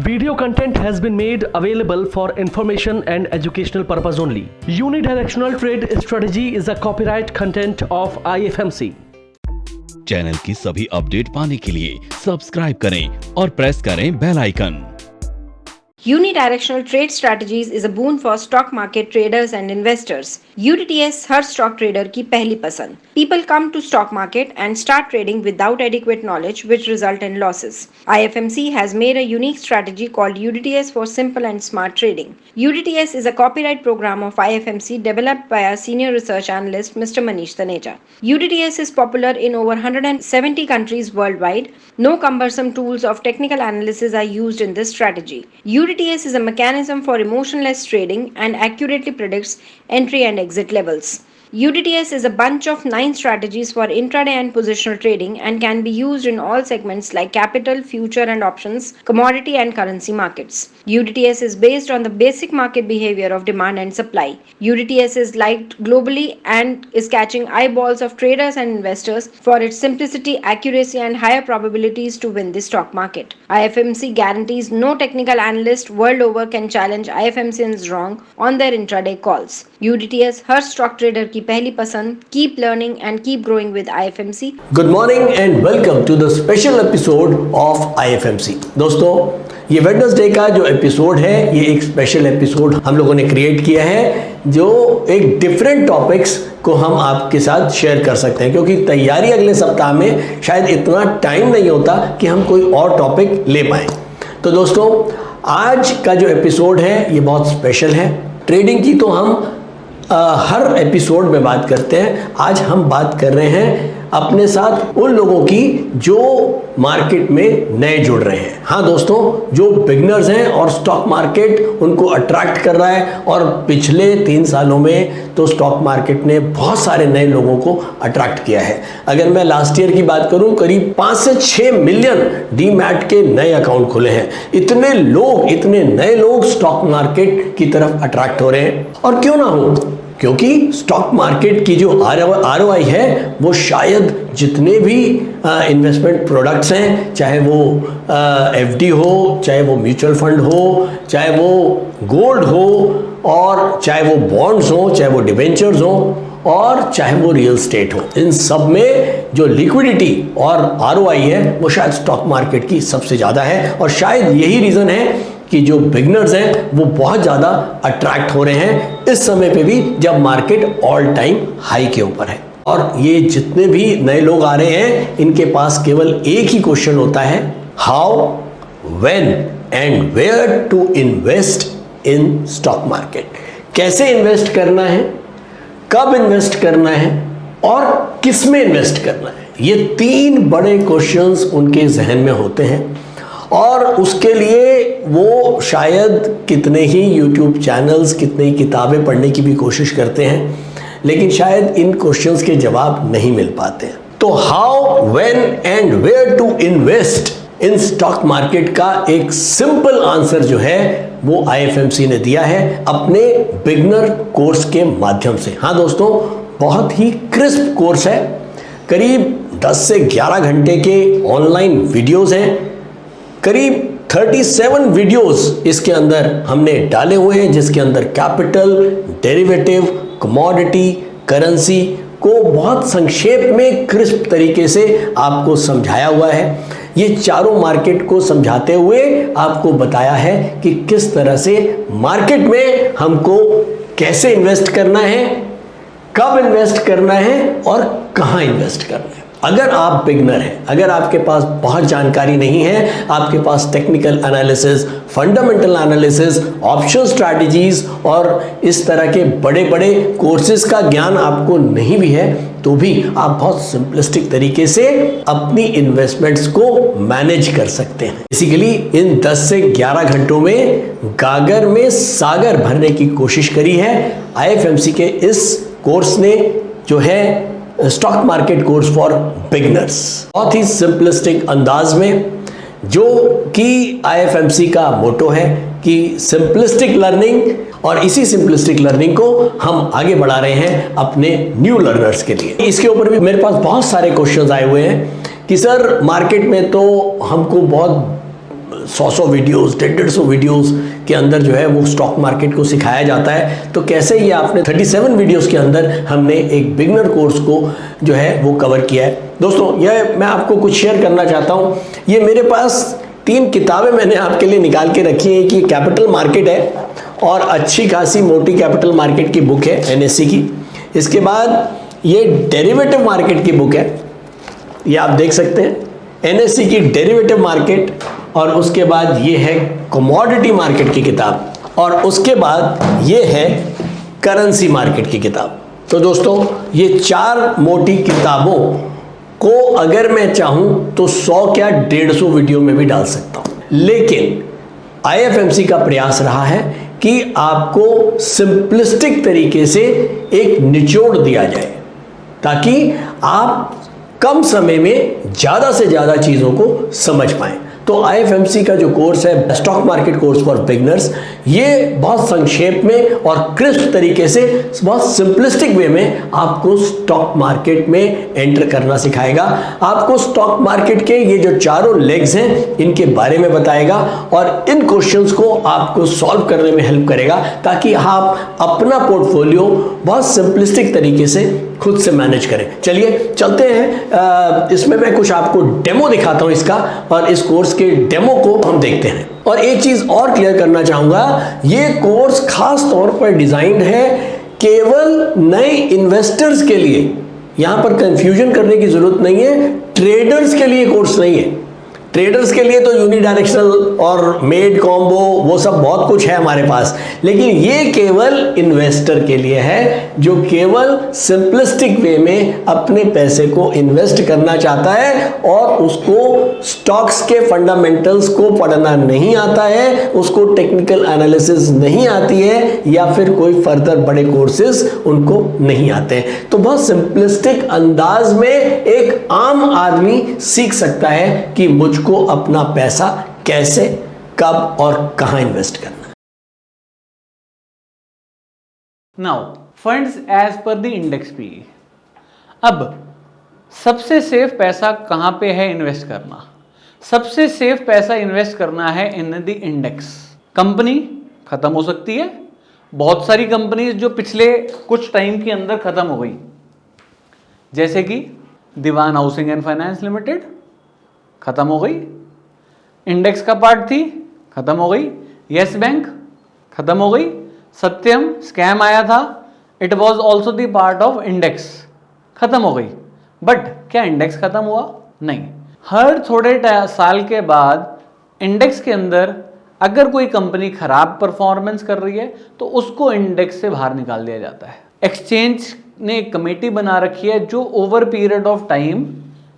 Video content has been made available for information and educational purpose only. Unidirectional trade strategy is a copyright content of IFMC. Channel की सभी update पाने के लिए subscribe करें और press करें bell icon. Unidirectional trade strategies is a boon for stock market traders and investors. UDTS her stock trader की पहली पसंद. People come to stock market and start trading without adequate knowledge, which result in losses. IFMC has made a unique strategy called UDTS for simple and smart trading. UDTS is a copyright program of IFMC developed by our senior research analyst Mr. Manish Taneja. UDTS is popular in over 170 countries worldwide. No cumbersome tools of technical analysis are used in this strategy. UDTS is a mechanism for emotionless trading and accurately predicts entry and exit levels. UDTS is a bunch of 9 strategies for intraday and positional trading and can be used in all segments like capital, future and options, commodity and currency markets. UDTS is based on the basic market behavior of demand and supply. UDTS is liked globally and is catching eyeballs of traders and investors for its simplicity, accuracy and higher probabilities to win the stock market. IFMC guarantees no technical analyst world over can challenge IFMC's wrong on their intraday calls. UDTS her stock trader की पहली पसंद. Keep learning and keep growing with IFMC. Good morning and welcome to the special episode of IFMC. दोस्तों, ये Wednesday का जो episode है, ये एक स्पेशल एपिसोड हम लोगों ने क्रिएट किया है, जो एक डिफरेंट टॉपिक्स को हम आपके साथ शेयर कर सकते हैं, क्योंकि तैयारी अगले सप्ताह में शायद इतना टाइम नहीं होता कि हम कोई और टॉपिक ले पाएँ. तो दोस्तों, आज का जो एपिसोड है ये बहुत स्पेशल है. ट्रेडिंग की तो हम हर एपिसोड में बात करते हैं. आज हम बात कर रहे हैं अपने साथ उन लोगों की जो मार्केट में नए जुड़ रहे हैं. हाँ दोस्तों, जो बिगनर्स हैं और स्टॉक मार्केट उनको अट्रैक्ट कर रहा है, और पिछले 3 सालों में तो स्टॉक मार्केट ने बहुत सारे नए लोगों को अट्रैक्ट किया है. अगर मैं लास्ट ईयर की बात करूं, करीब 5 से 6 मिलियन डीमैट के नए अकाउंट खुले हैं. इतने नए लोग स्टॉक मार्केट की तरफ अट्रैक्ट हो रहे हैं. और क्यों ना हो, क्योंकि स्टॉक मार्केट की जो ROI है वो शायद जितने भी इन्वेस्टमेंट प्रोडक्ट्स हैं, चाहे वो FD हो, चाहे वो म्यूचुअल फंड हो, चाहे वो गोल्ड हो, और चाहे वो बॉन्ड्स हो, चाहे वो डिबेंचर्स हो, और चाहे वो रियल स्टेट हो, इन सब में जो लिक्विडिटी और ROI है वो शायद स्टॉक मार्केट की सबसे ज़्यादा है. और शायद यही रीज़न है कि जो बिगनर्स हैं वो बहुत ज़्यादा अट्रैक्ट हो रहे हैं इस समय पे भी, जब मार्केट ऑल टाइम हाई के ऊपर है. और ये जितने भी नए लोग आ रहे हैं, इनके पास केवल एक ही क्वेश्चन होता है: how, when and where to invest in stock market. कैसे इन्वेस्ट करना है, कब इन्वेस्ट करना है, और किस में इन्वेस्ट करना है. ये 3 बड़े क्वेश्चंस उनके जहन में होते हैं, और उसके लिए वो शायद कितने ही YouTube चैनल्स, कितने ही किताबें पढ़ने की भी कोशिश करते हैं, लेकिन शायद इन क्वेश्चंस के जवाब नहीं मिल पाते हैं. तो how, when and where to invest in stock market का एक सिंपल आंसर जो है वो IFMC ने दिया है अपने बिगनर कोर्स के माध्यम से. हाँ दोस्तों, बहुत ही क्रिस्प कोर्स है. करीब 10 से 11 घंटे के ऑनलाइन वीडियोस हैं. करीब 37 वीडियोस इसके अंदर हमने डाले हुए हैं, जिसके अंदर कैपिटल, डेरिवेटिव, कमोडिटी, करेंसी को बहुत संक्षेप में क्रिस्प तरीके से आपको समझाया हुआ है. ये चारों मार्केट को समझाते हुए आपको बताया है कि किस तरह से मार्केट में हमको कैसे इन्वेस्ट करना है, कब इन्वेस्ट करना है, और कहाँ इन्वेस्ट करना है. अगर आप बिगनर हैं, अगर आपके पास बहुत जानकारी नहीं है, आपके पास technical analysis, fundamental analysis, option strategies और इस तरह के बड़े बड़े कोर्सेज का ज्ञान आपको नहीं भी है, तो भी आप बहुत सिंपलिस्टिक तरीके से अपनी इन्वेस्टमेंट्स को मैनेज कर सकते हैं. बेसिकली इन 10 से 11 घंटों में गागर में सागर भरने की कोशिश करी है IFMC के इस कोर्स ने, जो है stock market course for beginners. बहुत ही सिंपलिस्टिक अंदाज में, जो कि IFMC का मोटो है कि सिंपलिस्टिक लर्निंग, और इसी सिंपलिस्टिक लर्निंग को हम आगे बढ़ा रहे हैं अपने न्यू लर्नर्स के लिए. इसके ऊपर भी मेरे पास बहुत सारे क्वेश्चंस आए हुए हैं कि सर मार्केट में तो हमको बहुत 100 वीडियोस, 150 वीडियोस के अंदर जो है वो स्टॉक मार्केट को सिखाया जाता है। तो कैसे ये आपने 37 वीडियोस के अंदर हमने एक बिगनर कोर्स को जो है वो कवर किया है। दोस्तों यह मैं आपको कुछ शेयर करना चाहता हूँ। ये मेरे पास 3 किताबें मैंने आपके लिए निकाल के रखी है कि कैपिटल मार्केट है और अच्छी खासी मोटी कैपिटल मार्केट की बुक है NSE की। इसके बाद ये डेरिवेटिव मार्केट की बुक है, ये आप देख सकते हैं NSE की डेरिवेटिव मार्केट। और उसके बाद ये है कमोडिटी मार्केट की किताब और उसके बाद ये है करेंसी मार्केट की किताब। तो दोस्तों ये 4 मोटी किताबों को अगर मैं चाहूं तो 100 क्या 150 वीडियो में भी डाल सकता हूं, लेकिन IFMC का प्रयास रहा है कि आपको सिंपलिस्टिक तरीके से एक निचोड़ दिया जाए ताकि आप कम समय में ज़्यादा से ज़्यादा चीज़ों को समझ पाएं। तो IFMC का जो कोर्स है stock market course for beginners, ये बहुत संक्षेप में और क्रिस्प तरीके से बहुत सिंपलिस्टिक वे में आपको स्टॉक मार्केट में एंटर करना सिखाएगा। आपको स्टॉक मार्केट के ये जो चारों लेग्स हैं इनके बारे में बताएगा और इन क्वेश्चंस को आपको सॉल्व करने में हेल्प करेगा ताकि आप अपना पोर्टफोलियो बहुत सिंपलिस्टिक तरीके से खुद से मैनेज करें। चलिए चलते हैं, इसमें मैं कुछ आपको डेमो दिखाता हूं इसका और इस कोर्स के डेमो को हम देखते हैं। और एक चीज और क्लियर करना चाहूंगा, ये कोर्स खास तौर पर डिजाइंड है केवल नए इन्वेस्टर्स के लिए। यहां पर कंफ्यूजन करने की जरूरत नहीं है, ट्रेडर्स के लिए कोर्स नहीं है। ट्रेडर्स के लिए तो यूनिडायरेक्शनल और मेड कॉम्बो वो सब बहुत कुछ है हमारे पास, लेकिन ये केवल इन्वेस्टर के लिए है जो केवल सिंपलिस्टिक वे में अपने पैसे को इन्वेस्ट करना चाहता है और उसको स्टॉक्स के फंडामेंटल्स को पढ़ना नहीं आता है, उसको टेक्निकल एनालिसिस नहीं आती है या फिर कोई फर्दर बड़े कोर्सेज उनको नहीं आते। तो बहुत सिंपलिस्टिक अंदाज में एक आम आदमी सीख सकता है कि मुझको अपना पैसा कैसे, कब और कहां इन्वेस्ट करना है। Now funds as per the index P. अब सबसे सेफ पैसा कहां पे है इन्वेस्ट करना? सबसे सेफ पैसा इन्वेस्ट करना है इन द इंडेक्स। कंपनी खत्म हो सकती है, बहुत सारी कंपनीज जो पिछले कुछ टाइम के अंदर खत्म हो गई, जैसे कि दीवान हाउसिंग एंड फाइनेंस लिमिटेड खत्म हो गई, इंडेक्स का पार्ट थी खत्म हो गई, यस बैंक खत्म हो गई, सत्यम स्कैम आया था, it was also the part of index, खत्म हो गई। बट क्या इंडेक्स खत्म हुआ? नहीं। हर थोड़े साल के बाद इंडेक्स के अंदर अगर कोई कंपनी खराब परफॉर्मेंस कर रही है तो उसको इंडेक्स से बाहर निकाल दिया जाता है। एक्सचेंज ने एक कमेटी बना रखी है जो over period of time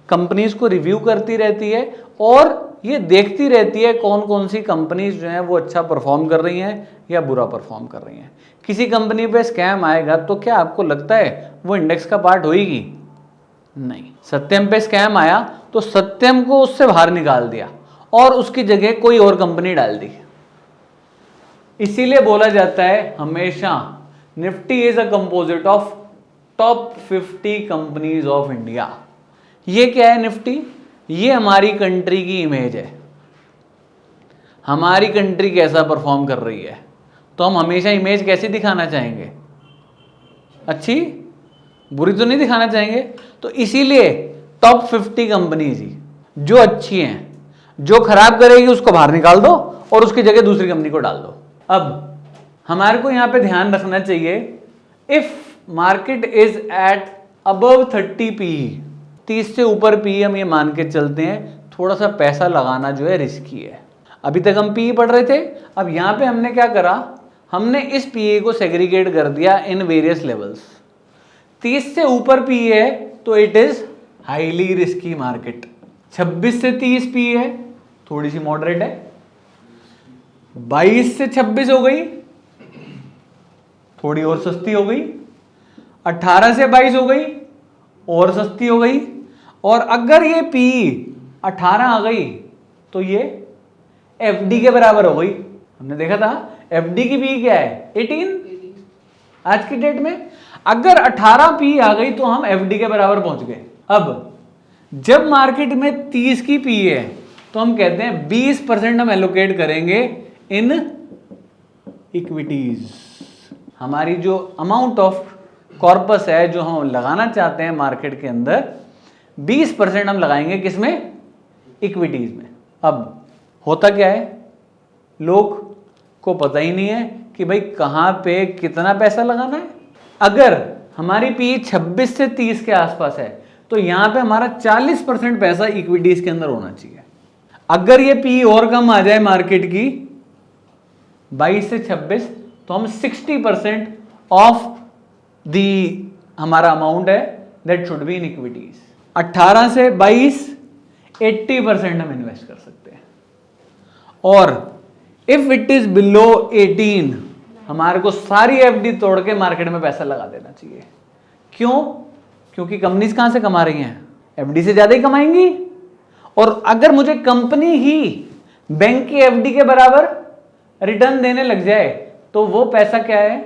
companies को रिव्यू करती रहती है और ये देखती रहती है कौन कौन सी कंपनीज जो हैं वो अच्छा परफॉर्म कर रही हैं या बुरा परफॉर्म कर रही हैं। किसी कंपनी पे स्कैम आएगा तो क्या आपको लगता है वो इंडेक्स का पार्ट होएगी? नहीं। सत्यम पे स्कैम आया तो सत्यम को उससे बाहर निकाल दिया और उसकी जगह कोई और कंपनी डाल दी। इसीलिए बोला जाता है हमेशा Nifty is a composite of top 50 companies of India. ये क्या है निफ्टी? ये हमारी कंट्री की इमेज है, हमारी कंट्री कैसा परफॉर्म कर रही है। तो हम हमेशा इमेज कैसी दिखाना चाहेंगे? अच्छी, बुरी तो नहीं दिखाना चाहेंगे। तो इसीलिए टॉप 50 कंपनीज ही जो अच्छी हैं, जो खराब करेगी उसको बाहर निकाल दो और उसकी जगह दूसरी कंपनी को डाल दो। अब हमारे को यहां पे ध्यान रखना चाहिए, if market is eight above 30 PE, 30 से ऊपर PE हम ये मान के चलते हैं थोड़ा सा पैसा लगाना जो है रिस्की है। अभी तक हम PE पढ़ रहे थे, अब यहाँ पे हमने क्या करा, हमने इस PE को सेग्रीगेट कर दिया इन वेरियस लेवल्स। 30 से ऊपर PE है तो it is highly risky market. 26 से 30 PE है, थोड़ी सी मॉडरेट है। 22 से 26 हो गई, थोड़ी और सस्ती हो गई। 18 से 22 हो गई, और सस्ती हो गई। और अगर ये PE 18 आ गई तो ये FD के बराबर हो गई। हमने देखा था FD की PE क्या है, 18 आज की डेट में। अगर 18 PE आ गई तो हम FD के बराबर पहुंच गए। अब जब मार्केट में 30 की PE है तो हम कहते हैं 20% हम एलोकेट करेंगे इन इक्विटीज। हमारी जो अमाउंट ऑफ कॉर्पस है जो हम लगाना चाहते हैं मार्केट के अंदर, 20% हम लगाएंगे किसमें? इक्विटीज में। अब होता क्या है, लोग को पता ही नहीं है कि भाई कहां पे कितना पैसा लगाना है। अगर हमारी पी 26 से 30 के आसपास है तो यहां पे हमारा 40% पैसा इक्विटीज के अंदर होना चाहिए। अगर ये पी और कम आ जाए मार्केट की 22 से 26, तो हम 60% ऑफ दी हमारा अमाउंट है that should be in equities. 18 से 22 80% हम इन्वेस्ट कर सकते हैं। और इफ इट इज बिलो 18 हमारे को सारी एफडी तोड़ के मार्केट में पैसा लगा देना चाहिए। क्यों? क्योंकि कंपनीज कहां से कमा रही हैं? एफडी से ज्यादा ही कमाएंगी। और अगर मुझे कंपनी ही बैंक की एफडी के बराबर रिटर्न देने लग जाए तो वो पैसा क्या है?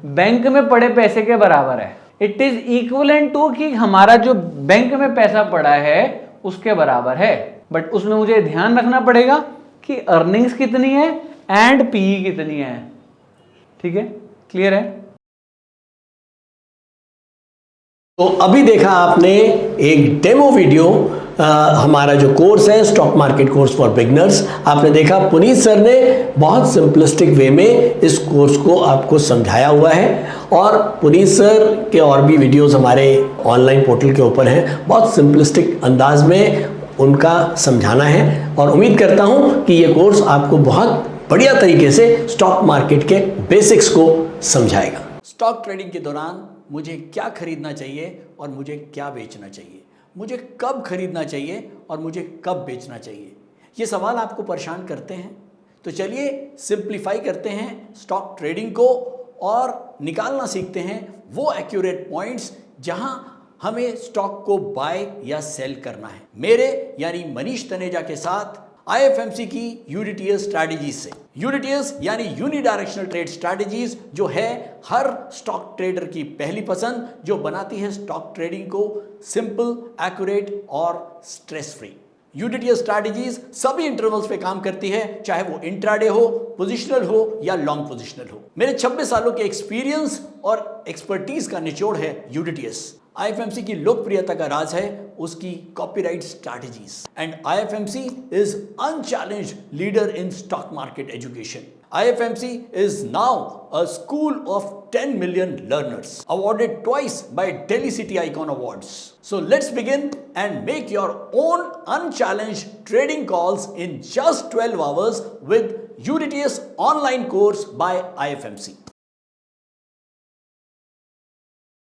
बैंक में पड़े पैसे के बराबर है। इट इज इक्वलेंट टू कि हमारा जो बैंक में पैसा पड़ा है उसके बराबर है। बट उसमें मुझे ध्यान रखना पड़ेगा कि अर्निंग्स कितनी है एंड पीई कितनी है। ठीक है, क्लियर है? तो अभी देखा आपने एक डेमो वीडियो, हमारा जो कोर्स है stock market course for beginners. आपने देखा पुनीत सर ने बहुत सिंपलिस्टिक वे में इस कोर्स को आपको समझाया हुआ है। और पुनीत सर के और भी वीडियोस हमारे ऑनलाइन पोर्टल के ऊपर हैं। बहुत सिंपलिस्टिक अंदाज में उनका समझाना है और उम्मीद करता हूं कि ये कोर्स आपको बहुत बढ़िया तरीके से स्टॉक मार्केट के बेसिक्स को समझाएगा। स्टॉक ट्रेडिंग के दौरान मुझे क्या खरीदना चाहिए और मुझे क्या बेचना चाहिए, मुझे कब खरीदना चाहिए और मुझे कब बेचना चाहिए, ये सवाल आपको परेशान करते हैं। तो चलिए सिंप्लीफाई करते हैं स्टॉक ट्रेडिंग को और निकालना सीखते हैं वो एक्यूरेट पॉइंट्स जहां हमें स्टॉक को बाय या सेल करना है। मेरे यानी मनीष तनेजा के साथ IFMC की यूनिटीएस स्ट्रैटेजीज से। यूनिटीएस यानी यूनिडायरेक्शनल ट्रेड स्ट्रैटेजीज, जो है हर स्टॉक ट्रेडर की पहली पसंद, जो बनाती है स्टॉक ट्रेडिंग को सिंपल, एक्यूरेट और स्ट्रेस फ्री। यूनिटीएस स्ट्रैटेजीज सभी इंटरवल्स पे काम करती है, चाहे वो इंट्राडे हो, पोजिशनल हो या लॉन्ग पोजिशनल हो। मेरे 26 सालों के एक्सपीरियंस और एक्सपर्टीज का निचोड़ है यूनिटीएस। IFMC की लोकप्रियता का राज है उसकी copyright strategies. And IFMC is unchallenged leader in stock market education. IFMC is now a school of 10 million learners, awarded twice by Delhi City Icon Awards. So let's begin and make your own unchallenged trading calls in just 12 hours with UDTS online course by IFMC.